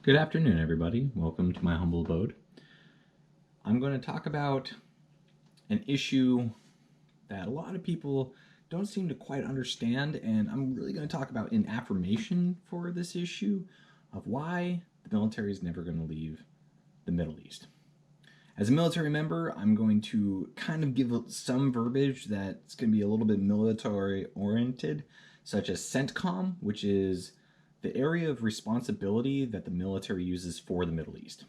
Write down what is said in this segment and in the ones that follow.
Good afternoon, everybody. Welcome to my humble abode. I'm going to talk about an issue that a lot of people don't seem to quite understand, and I'm really going to talk about an affirmation for this issue of why the military is never going to leave the Middle East. As a military member, I'm going to kind of give some verbiage that's going to be a little bit military oriented, such as CENTCOM, which is the area of responsibility that the military uses for the Middle East.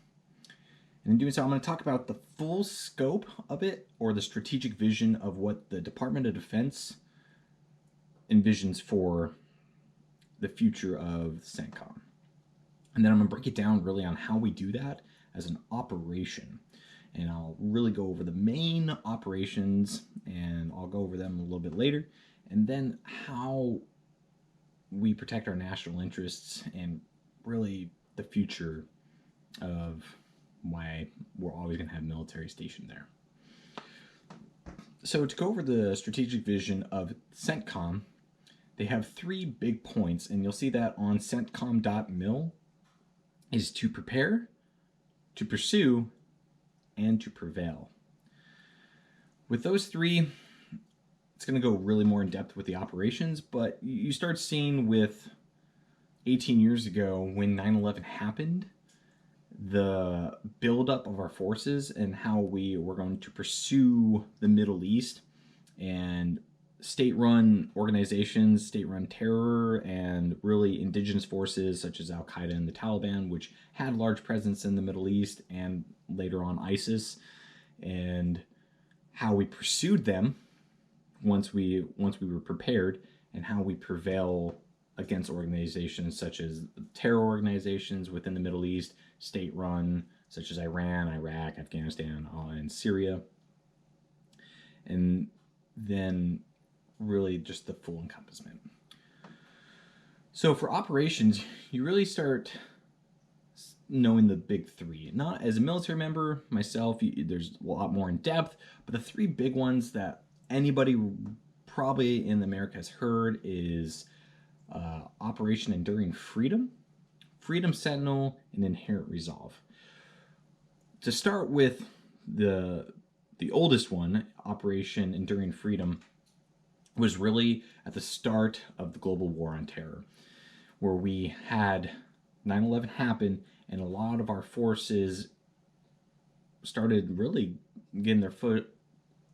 And in doing so, I'm going to talk about the full scope of it, or the strategic vision of what the Department of Defense envisions for the future of CENTCOM. And then I'm going to break it down really on how we do that as an operation. And I'll really go over the main operations, and I'll go over them a little bit later, and then how we protect our national interests and really the future of why we're always going to have military stationed there. So to go over the strategic vision of CENTCOM, they have three big points, and you'll see that on CENTCOM.mil, is to prepare, to pursue, and to prevail. With those three, it's going to go really more in depth with the operations, but you start seeing with 18 years ago when 9/11 happened, the buildup of our forces and how we were going to pursue the Middle East, and state-run organizations, state-run terror, and really indigenous forces such as Al-Qaeda and the Taliban, which had large presence in the Middle East, and later on ISIS, and how we pursued them once we were prepared, and how we prevail against organizations such as terror organizations within the Middle East, state-run such as Iran, Iraq, Afghanistan, and Syria, and then really just the full encompassment. So for operations, you really start knowing the big three. Not as a military member myself, there's a lot more in depth, but the three big ones that anybody probably in America has heard is Operation Enduring Freedom, Freedom Sentinel, and Inherent Resolve. To start with the oldest one, Operation Enduring Freedom, was really at the start of the global war on terror, where we had 9/11 happen, and a lot of our forces started really getting their foot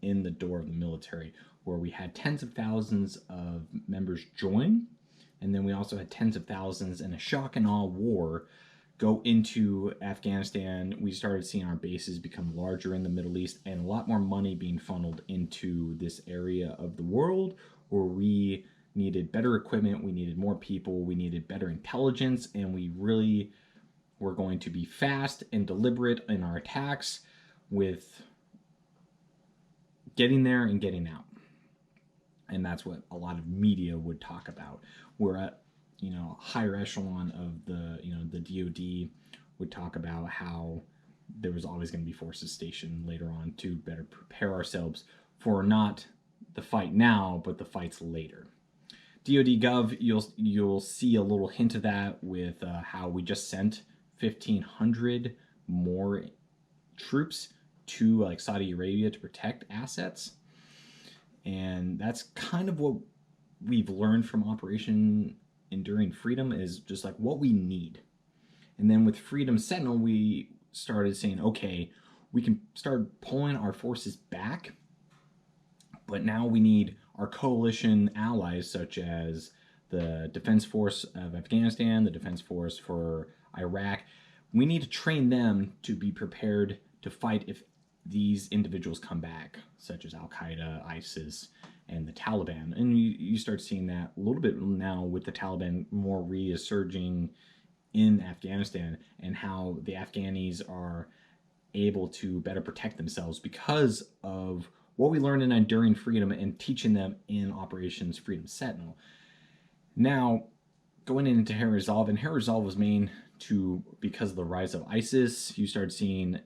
in the door of the military, where we had tens of thousands of members join, and then we also had tens of thousands in a shock and awe war go into Afghanistan. We started seeing our bases become larger in the Middle East, and a lot more money being funneled into this area of the world where we needed better equipment, we needed more people, we needed better intelligence, and we really were going to be fast and deliberate in our attacks with getting there and getting out. And that's what a lot of media would talk about. We're at higher echelon of the DoD would talk about how there was always going to be forces stationed later on to better prepare ourselves for not the fight now, but the fights later. DoD Gov, you'll see a little hint of that with how we just sent 1,500 more troops to like Saudi Arabia to protect assets, and that's kind of what we've learned from Operation Enduring Freedom, is just like what we need. And then with Freedom Sentinel, we started saying, okay, we can start pulling our forces back, but now we need our coalition allies such as the Defense Force of Afghanistan, the Defense Force for Iraq. We need to train them to be prepared to fight if these individuals come back, such as Al-Qaeda, ISIS, and the Taliban. And you start seeing that a little bit now with the Taliban more resurging in Afghanistan, and how the Afghanis are able to better protect themselves because of what we learned in Enduring Freedom and teaching them in Operations Freedom Sentinel. Now, going into Inherent Resolve, and Inherent Resolve was main to, because of the rise of ISIS, you started seeing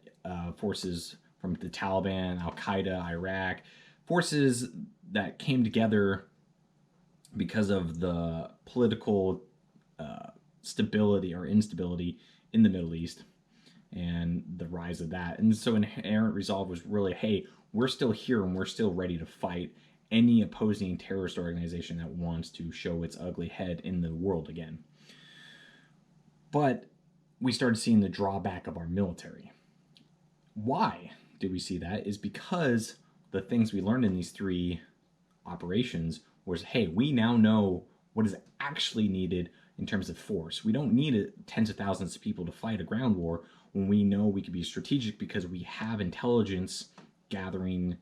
forces from the Taliban, Al-Qaeda, Iraq, forces that came together because of the political stability or instability in the Middle East and the rise of that. And so Inherent Resolve was really, hey, we're still here and we're still ready to fight any opposing terrorist organization that wants to show its ugly head in the world again. But we started seeing the drawback of our military. Why did we see that? Is because the things we learned in these 3 operations was, hey, we now know what is actually needed in terms of force. We don't need tens of thousands of people to fight a ground war when we know we can be strategic because we have intelligence gathering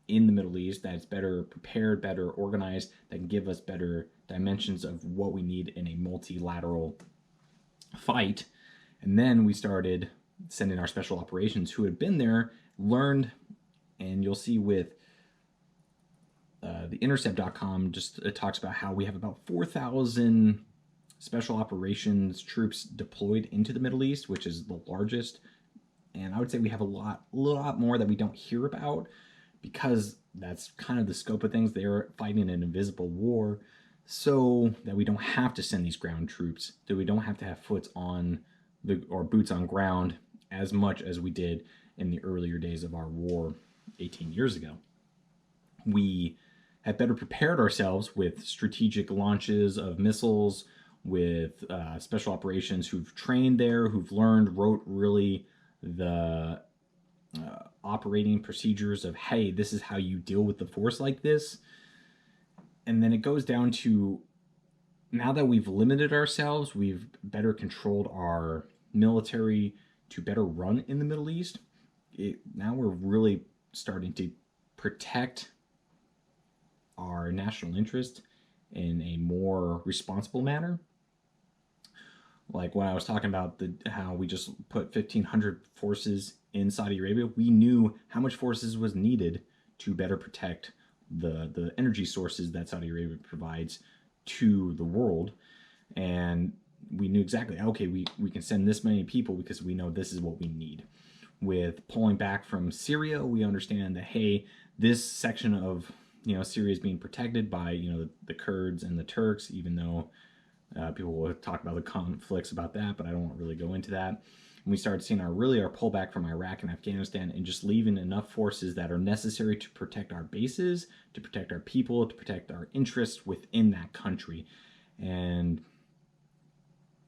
in the Middle East that's better prepared, better organized, that can give us better dimensions of what we need in a multilateral fight. And then we started sending our special operations who had been there, learned, and you'll see with the intercept.com just it talks about how we have about 4,000 special operations troops deployed into the Middle East, which is the largest. And I would say we have a lot more that we don't hear about because that's kind of the scope of things. They're fighting an invisible war so that we don't have to send these ground troops, that we don't have to have boots on ground as much as we did in the earlier days of our war 18 years ago. We have better prepared ourselves with strategic launches of missiles, with special operations who've trained there, who've learned, wrote really the operating procedures of, hey, this is how you deal with the force like this. And then it goes down to, now that we've limited ourselves, we've better controlled our military to better run in the Middle East. Now we're really starting to protect our national interest in a more responsible manner. Like when I was talking about how we just put 1,500 forces in Saudi Arabia, we knew how much forces was needed to better protect the energy sources that Saudi Arabia provides to the world. And we knew exactly, okay, we can send this many people because we know this is what we need. With pulling back from Syria, we understand that, hey, this section of Syria is being protected by the Kurds and the Turks, even though people will talk about the conflicts about that, but I don't really go into that. And we started seeing our pullback from Iraq and Afghanistan and just leaving enough forces that are necessary to protect our bases, to protect our people, to protect our interests within that country. And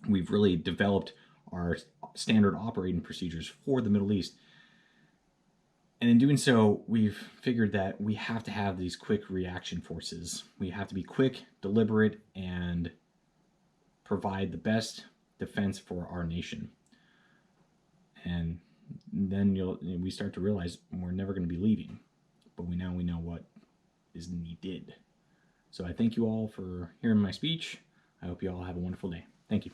we've really developed our standard operating procedures for the Middle East. And in doing so, we've figured that we have to have these quick reaction forces. We have to be quick, deliberate, and provide the best defense for our nation. And then we start to realize we're never going to be leaving, but we know what is needed. So I thank you all for hearing my speech. I hope you all have a wonderful day. Thank you.